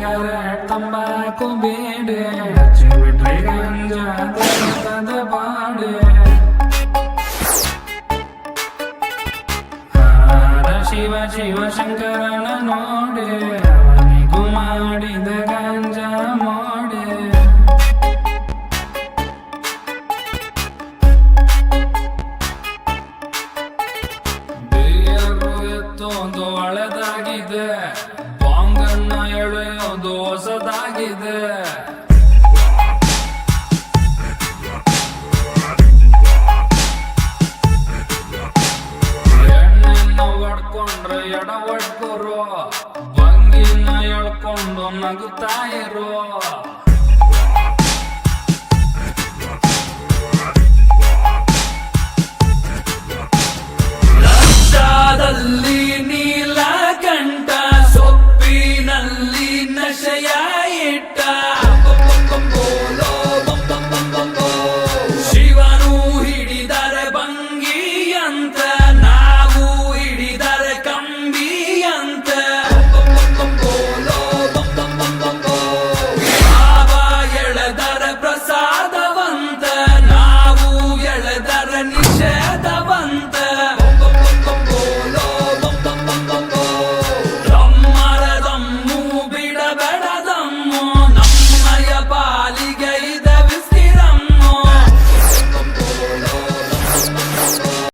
cigarette ತಂಬಾಕು ಬೇಡೆ ಹಚ್ಚಿ ಬಿಟ್ರೆ ಗಂಜಾ ದೇವತದ ಬಾಡೆ ಶಿವ ಶಿವ ಶಂಕರನ ನೋಡೆ ಅವನಿಗೂ ಮಾಡಿದ ಗಂಜಾ ಮೋಡೆ ಬೇರು ಎತ್ತೋದು ಹಳೆದಾಗಿದೆ ಬಾಂಗನ್ನ ಎಳೆಯೋದು ಹೊಸದಾಗಿದೆ ಹೊಡ್ಕೊಂಡ್ರೆ ಎಡವಡ್ಕೊರು ಭಂಗಿನ ಎಳ್ಕೊಂಡು ನಗುತ್ತಾ ಇರೋ